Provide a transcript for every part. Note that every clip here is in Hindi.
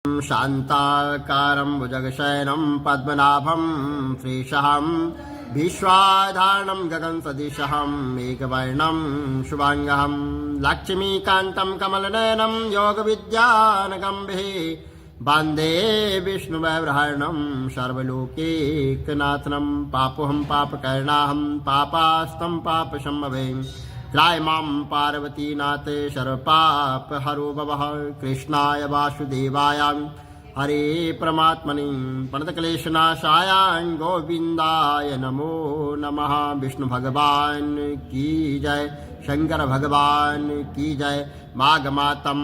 शान्ताकारं भुजगशयनं पद्मनाभं श्रीशं विश्वाधारणं गगनसदृशं मेघवर्णं शुभांगं लक्ष्मीकान्तं कमलनयनं योगविद्यानगम्भिः वन्दे विष्णुवैब्रहणं सर्वलोकैकनाथनं पापोऽहं पापकर्णाहं पापास्तं पापशम्भवें त्रायमां पार्वतीनाथ सर्वपापहरो भवः कृष्णाय वासुदेवाय हरे परमात्मने प्रणतक्लेशनाशाय गोविन्दाय नमो नमः। विष्णु भगवान की जय, शंकर भगवान की जय, माघ मातम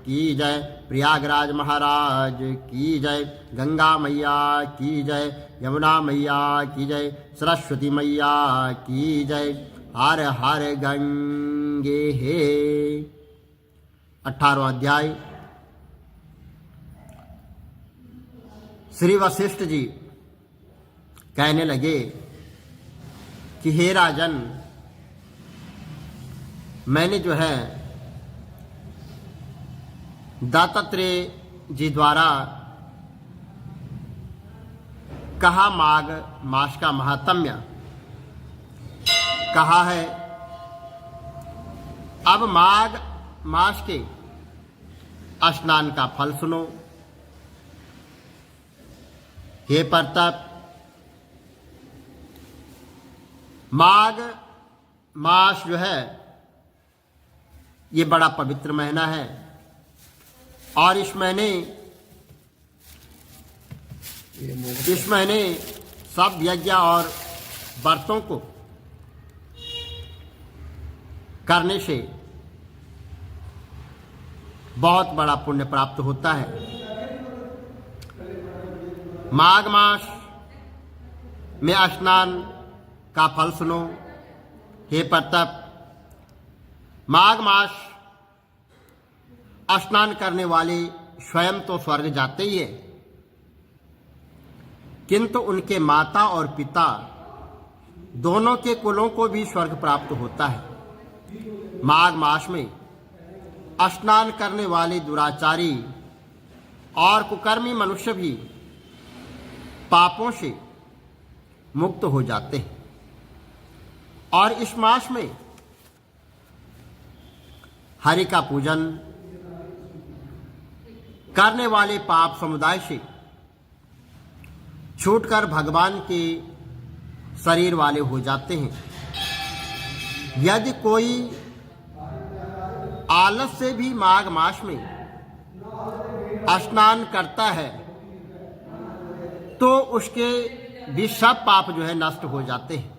की जय, प्रयागराज महाराज की जय, गंगा मैया की जय, यमुना मैया की जय, सरस्वती मैया की जय। हर हर गंगे हे। 18वां अध्याय। श्री वशिष्ठ जी कहने लगे कि हे राजन, मैंने जो है दत्तात्रेय जी द्वारा कहा माघ मास का महात्म्य कहा है। अब माघ मास के स्नान का फल सुनो। हे प्रताप, माघ मास जो है ये बड़ा पवित्र महीना है और इस महीने सब यज्ञ और व्रतों को करने से बहुत बड़ा पुण्य प्राप्त होता है। माघ मास में स्नान का फल सुनो। हे प्रताप, माघ मास स्नान करने वाले स्वयं तो स्वर्ग जाते ही है, किंतु उनके माता और पिता दोनों के कुलों को भी स्वर्ग प्राप्त होता है। माघ मास में स्नान करने वाले दुराचारी और कुकर्मी मनुष्य भी पापों से मुक्त हो जाते हैं और इस मास में हरि का पूजन करने वाले पाप समुदाय से छूटकर भगवान के शरीर वाले हो जाते हैं। यदि कोई आलस से भी माघ मास में स्नान करता है तो उसके भी सब पाप जो है नष्ट हो जाते हैं।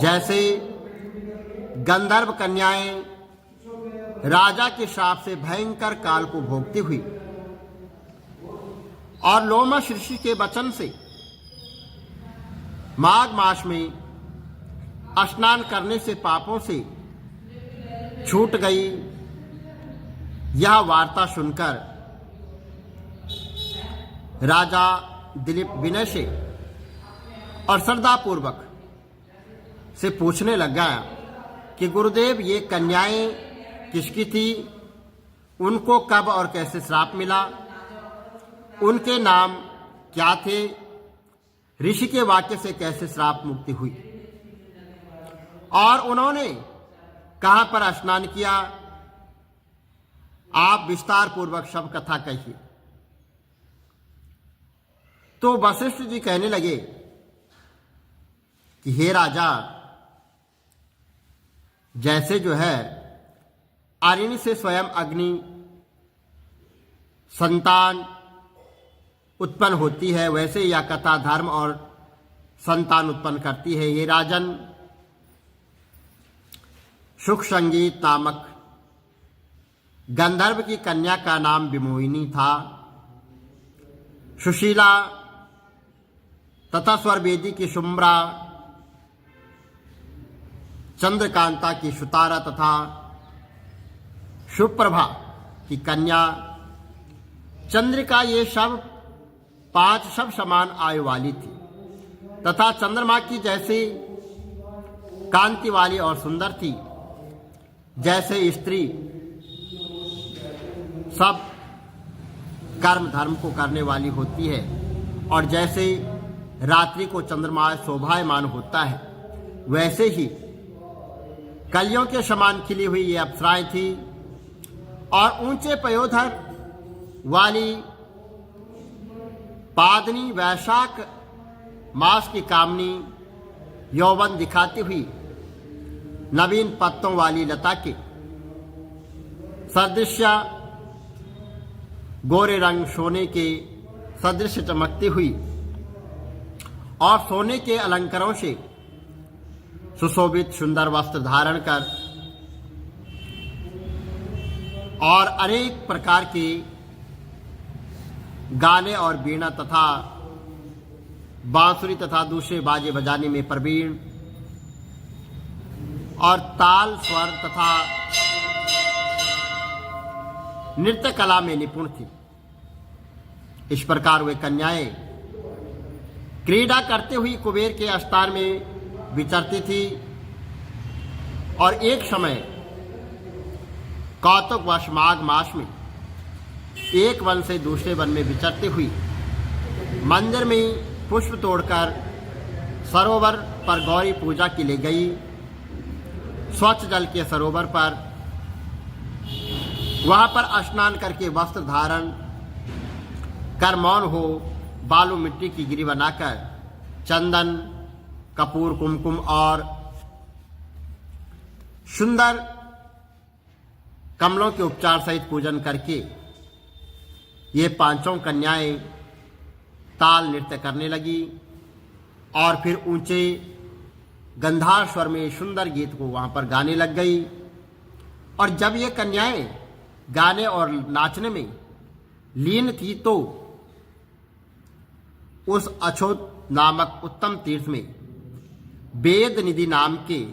जैसे गंधर्व कन्याएं राजा के श्राप से भयंकर काल को भोगती हुई और लोमश ऋषि के वचन से माघ मास में स्नान करने से पापों से छूट गई, यह वार्ता सुनकर राजा दिलीप विनय से और श्रद्धापूर्वक से पूछने लगा कि गुरुदेव, ये कन्याएं किसकी थी, उनको कब और कैसे श्राप मिला, उनके नाम क्या थे, ऋषि के वाक्य से कैसे श्राप मुक्ति हुई और उन्होंने कहां पर स्नान किया, आप विस्तार पूर्वक सब कथा कहिए। तो वशिष्ठ जी कहने लगे कि हे राजा, जैसे जो है अग्नि से स्वयं अग्नि संतान उत्पन्न होती है, वैसे यह कथा धर्म और संतान उत्पन्न करती है। ये राजन, सुख संगीत नामक गंधर्व की कन्या का नाम विमोहिनी था। सुशीला तथा स्वरवेदी की शुम्भ्रा, चंद्रकांता की सुतारा तथा सुप्रभा की कन्या चंद्रिका, ये सब 5 सब समान आयु वाली थी तथा चंद्रमा की जैसी कांति वाली और सुंदर थी। जैसे स्त्री सब कर्म धर्म को करने वाली होती है, और जैसे रात्रि को चंद्रमा शोभायमान होता है, वैसे ही कलियों के समान खिली हुई ये अप्सराएं थी। और ऊंचे पयोधर वाली पादनी वैशाख मास की कामनी यौवन दिखाती हुई नवीन पत्तों वाली लता के सदृश गोरे रंग सोने के सदृश चमकती हुई और सोने के अलंकारों से सुशोभित सुंदर वस्त्र धारण कर और अनेक प्रकार के गाने और वीणा तथा बांसुरी तथा दूसरे बाजे बजाने में प्रवीण और ताल स्वर तथा नृत्य कला में निपुण थी। इस प्रकार वे कन्याएं क्रीड़ा करते हुई कुबेर के स्थान में विचरती थी और एक समय कौतुकवश माघ मास में एक वन से दूसरे वन में विचरती हुई मंदिर में पुष्प तोड़कर सरोवर पर गौरी पूजा के लिए गई। स्वच्छ जल के सरोवर पर वहां पर स्नान करके वस्त्र धारण कर मौन हो बालू मिट्टी की गिरी बनाकर चंदन कपूर कुमकुम और सुंदर कमलों के उपचार सहित पूजन करके ये पांचों कन्याएं ताल नृत्य करने लगी और फिर ऊंचे गंधार स्वर में सुंदर गीत को वहां पर गाने लग गई। और जब ये कन्याएं गाने और नाचने में लीन थी तो उस अछोत नामक उत्तम तीर्थ में वेद निधि नाम के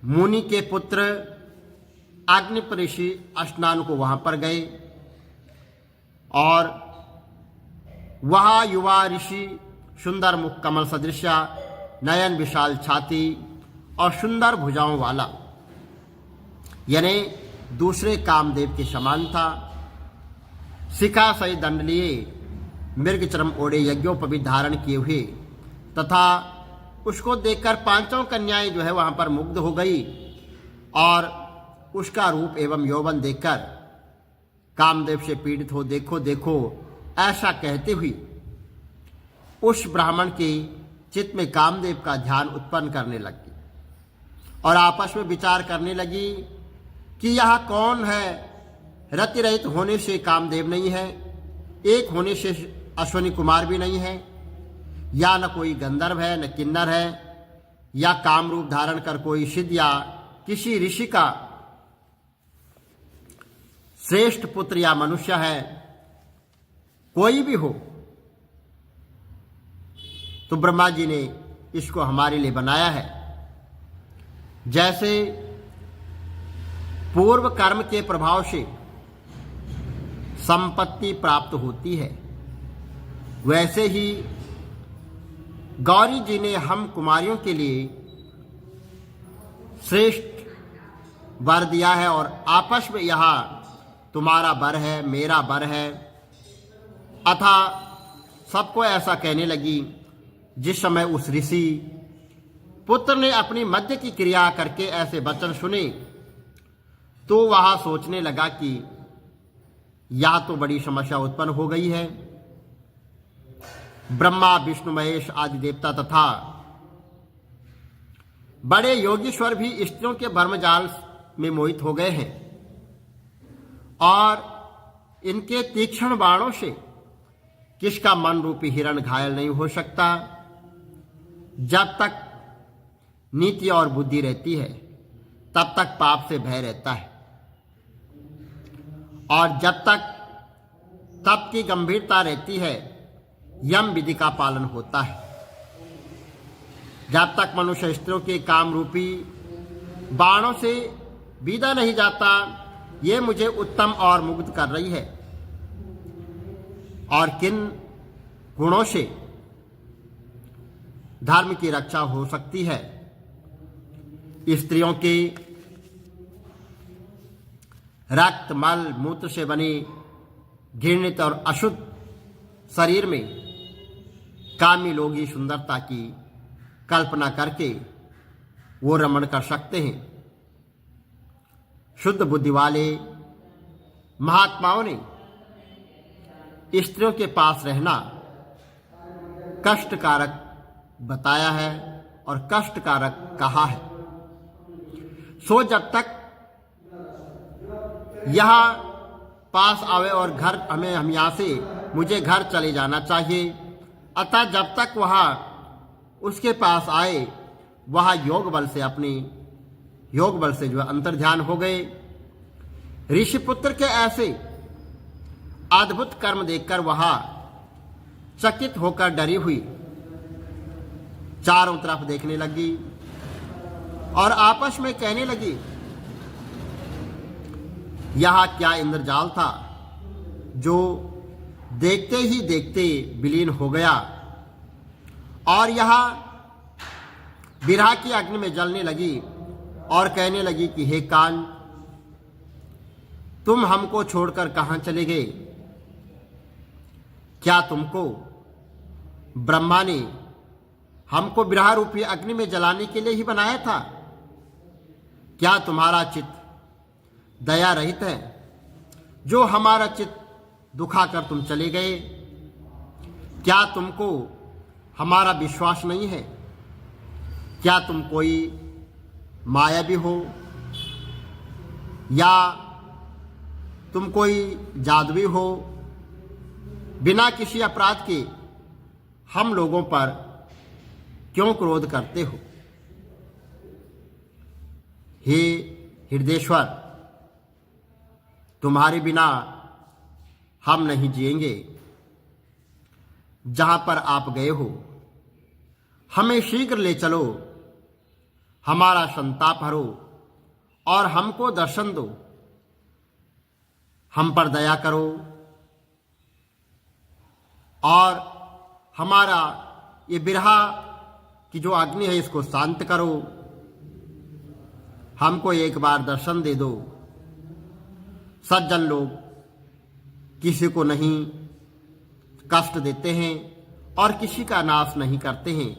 मुनि के पुत्र अग्निप ऋषि स्नान को वहां पर गए और वहां युवा ऋषि सुंदर मुख कमल सदृश नयन विशाल छाती और सुंदर भुजाओं वाला यानी दूसरे कामदेव के समान था। शिखा सही दंड लिए मृग चरम ओढ़े यज्ञोपवीत धारण किए हुए तथा उसको देखकर पांचों कन्याएं जो है वहां पर मुग्ध हो गई और उसका रूप एवं यौवन देखकर कामदेव से पीड़ित हो देखो देखो ऐसा कहते हुए उस ब्राह्मण के चित्त में कामदेव का ध्यान उत्पन्न करने लगी और आपस में विचार करने लगी कि यह कौन है। रति रहित होने से कामदेव नहीं है, एक होने से अश्वनी कुमार भी नहीं है, या न कोई गंधर्व है न किन्नर है, या काम रूप धारण कर कोई सिद्ध या किसी ऋषि का श्रेष्ठ पुत्र या मनुष्य है। कोई भी हो तो ब्रह्मा जी ने इसको हमारे लिए बनाया है। जैसे पूर्व कर्म के प्रभाव से संपत्ति प्राप्त होती है, वैसे ही गौरी जी ने हम कुमारियों के लिए श्रेष्ठ वर दिया है और आपस में यह तुम्हारा वर है मेरा वर है। अथा सबको ऐसा कहने लगी। जिस समय उस ऋषि पुत्र ने अपनी मध्य की क्रिया करके ऐसे वचन सुने तो वह सोचने लगा कि यह तो बड़ी समस्या उत्पन्न हो गई है। ब्रह्मा विष्णु महेश आदि देवता तथा बड़े योगीश्वर भी स्त्रियों के भर्मजाल में मोहित हो गए हैं और इनके तीक्ष्ण बाणों से किसका मन रूपी हिरण घायल नहीं हो सकता। जब तक नीति और बुद्धि रहती है तब तक पाप से भय रहता है और जब तक तप की गंभीरता रहती है यम विधि का पालन होता है। जब तक मनुष्य स्त्रियों के काम रूपी बाणों से बीदा नहीं जाता, ये मुझे उत्तम और मुग्ध कर रही है। और किन गुणों से धर्म की रक्षा हो सकती है? स्त्रियों के रक्त मल मूत्र से बनी घृणित और अशुद्ध शरीर में कामी लोग ही सुंदरता की कल्पना करके वो रमण कर सकते हैं। शुद्ध बुद्धि वाले महात्माओं ने स्त्रियों के पास रहना कष्टकारक बताया है और कष्टकारक कहा है। सो जब तक यहाँ पास आवे और घर हम यहाँ से मुझे घर चले जाना चाहिए, अतः जब तक वहाँ उसके पास आए वहाँ योग बल से जो अंतर ध्यान हो गए। ऋषिपुत्र के ऐसे अद्भुत कर्म देखकर वहाँ चकित होकर डरी हुई चारों तरफ देखने लगी और आपस में कहने लगी, यहाँ क्या इंद्रजाल था जो देखते ही देखते विलीन हो गया और यहाँ बिरहा की अग्नि में जलने लगी और कहने लगी कि हे कान, तुम हमको छोड़कर कहाँ चले गए? क्या तुमको ब्रह्मा ने हमको बिरहा रूपी अग्नि में जलाने के लिए ही बनाया था? क्या तुम्हारा चित्त दया रहित है जो हमारा चित्त दुखाकर तुम चले गए? क्या तुमको हमारा विश्वास नहीं है? क्या तुम कोई मायावी हो या तुम कोई जादुई हो? बिना किसी अपराध के हम लोगों पर क्यों क्रोध करते हो? हे हृदयेश्वर, तुम्हारे बिना हम नहीं जिएंगे। जहां पर आप गए हो हमें शीघ्र ले चलो, हमारा संताप हरो और हमको दर्शन दो, हम पर दया करो और हमारा ये बिरहा की जो अग्नि है इसको शांत करो, हमको एक बार दर्शन दे दो। सज्जन लोग किसी को नहीं कष्ट देते हैं और किसी का नाश नहीं करते हैं,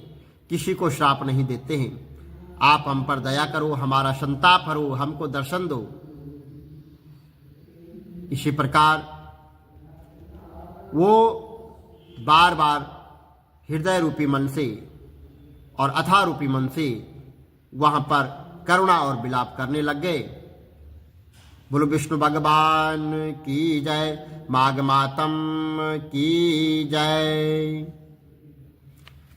किसी को श्राप नहीं देते हैं। आप हम पर दया करो, हमारा संताप हरो, हमको दर्शन दो। इसी प्रकार वो बार बार हृदय रूपी मन से और अथा रूपी मन से वहां पर करुणा और विलाप करने लग गए। बोलो विष्णु भगवान की जय, माघ मातम की जय।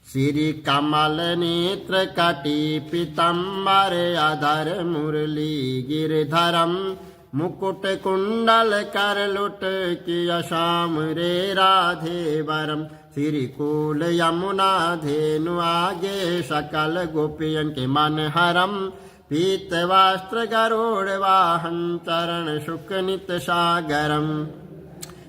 श्री कमल नेत्र कटी पीतम्बर अधर मुरली गिरधरम, मुकुट कुंडल कर लुट किया श्याम रे राधे वरम। श्री कूल यमुना धेनु आगे सकल गोपियन के मन हरम, पीत वस्त्र गरुड़ वाहन चरण शुक नित सागरम।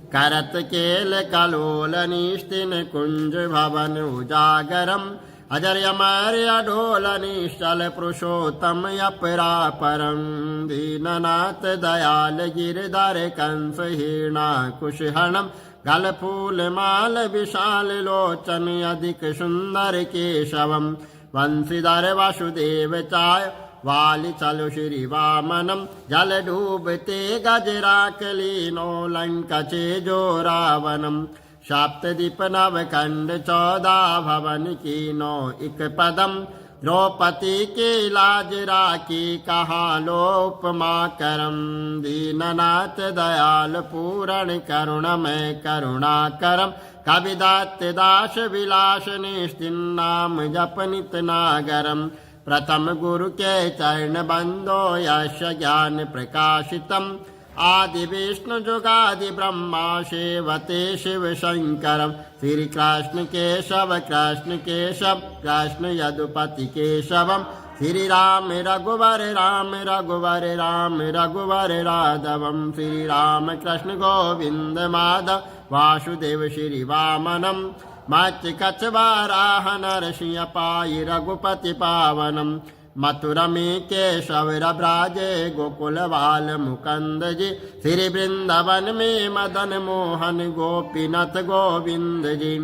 करत केल कलोल निस्तिन कुंज भवन उजागरम, अजर अमर अडोल निश्चल पुरुषोत्तम अपरापरम। दीननाथ दयाल गिरधर कंस हीना कुशहणम, गल फूल माल विशाल लोचन अधिक सुंदर केशवम। वंशीधर वासुदेव चाय वाली चलो श्री वामनम, जल डूबते गजराक लीनो लंका चे जो रावणम। सप्तदीप नव खंड 14 भवन कीनो इक पदम, द्रौपदी के लाज राखी कहा लोपमा करम। दीननाथ दयाल पूरण करुणमय करुणा करम, कविदत्त दास विलास निस्तिन नाम जप नित नागरम। प्रथम गुरु के चरण बंदो यश ज्ञान प्रकाशितम, आदि विष्णु जुगादि ब्रह्मा सेवते शिव शंकरम। श्री कृष्ण केशव कृष्ण केशव कृष्ण यदुपति केशवम। श्री राम रघुवर राम रघुवर राम रघुवर राघवम। श्री राम कृष्ण गोविंद माधव वासुदेव श्री वामनम। मत्स्य कच्छ वाराह नरसिंह पाई रघुपति पावनम। मथुरा में केशव ब्राजे गोकुल बाल मुकंद जी। श्री वृंदावन में मदन मोहन गोपीनाथ गोविंद जी।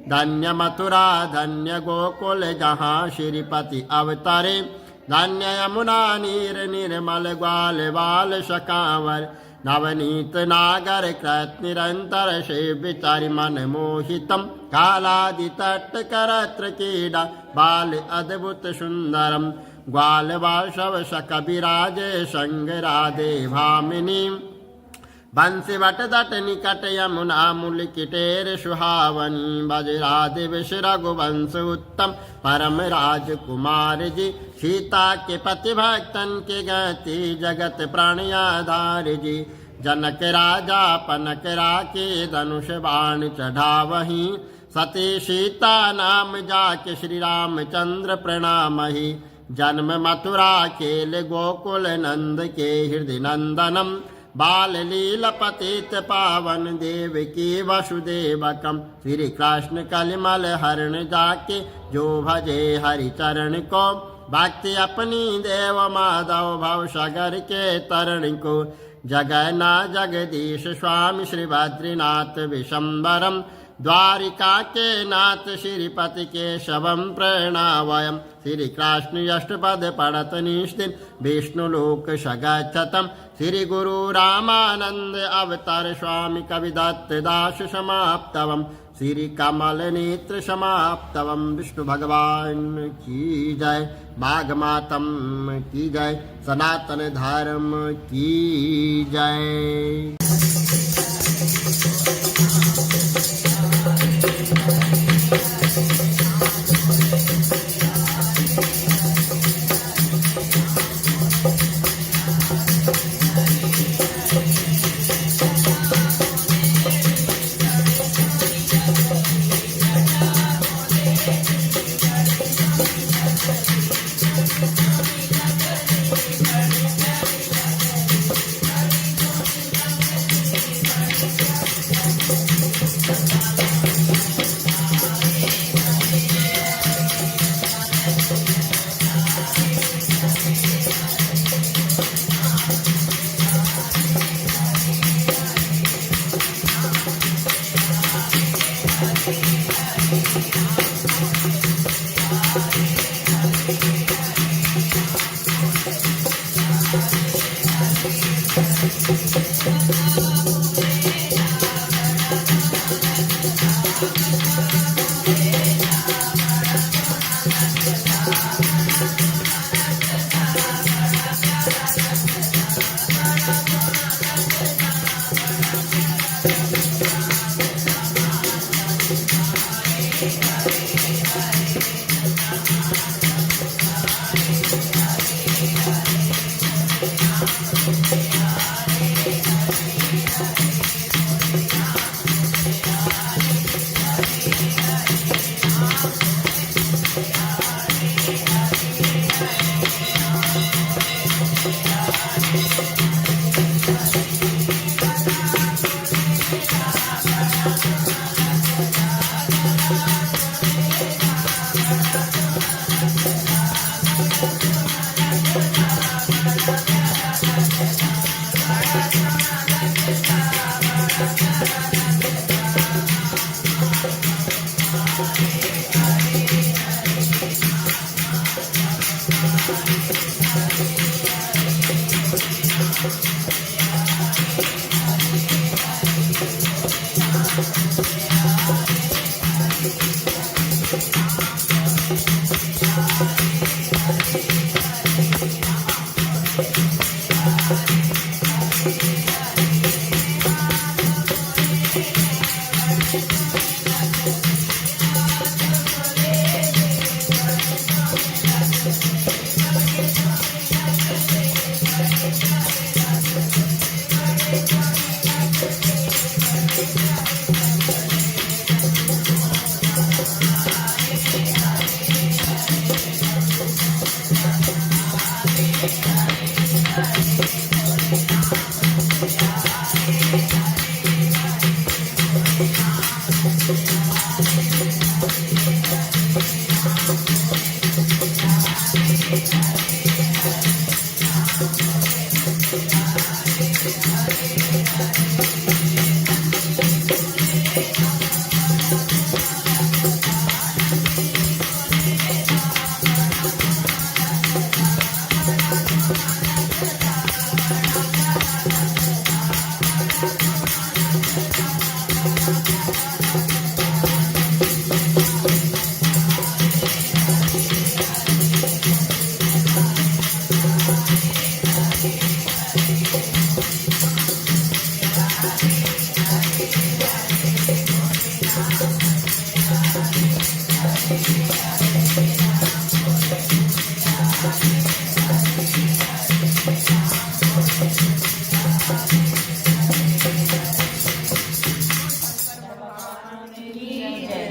धन्य मथुरा धन्य गोकुल जहाँ श्रीपति अवतारे। धन्य यमुना नीर निर्मल ग्वाल बाल शकावर। नवनीत नागर कृत निरंतर सेविचारि मन मोहितम। कालादि तट करत्र क्रीडा बाल अद्भुत सुंदरम। ग्वाल वासव सकविराजे संग राधे भामिनी। बंसी वट दट निकट यमुना मूल किटेर सुहावनी। बज राधे विष रघुवंश उत्तम परम राजकुमार जी। सीता के पति भक्तन के गति जगत प्राण आधार जी। जनक राजा पनक राके धनुष बाण चढ़ावही। सती सीता नाम जाके श्री रामचंद्र प्रणामहि। जन्म मथुरा केल गोकुल नंद के हृदय नंदनम। बाल लील पतित पावन देव की वसुदेवकम। श्री कृष्ण कलिमल हरण जाके जो भजे हरि चरण को। भक्ति अपनी देव माधव भव सागर के तरण को। जगन्ना जगदीश स्वामी श्री बद्रीनाथ विशंबरम। द्वारिका के नाथ श्रीपति केशवम प्रणावयम। श्री कृष्ण अष्टपद पढ़त निष्दिन विष्णु लोक सगच्छतम। श्री गुरु रामानंद अवतार स्वामी कविदत्त दास समाप्तवम। श्री कमल नेत्र समाप्तवम। विष्णु भगवान की जय। भागमातम की जय। सनातन धर्म की जय। Thank you.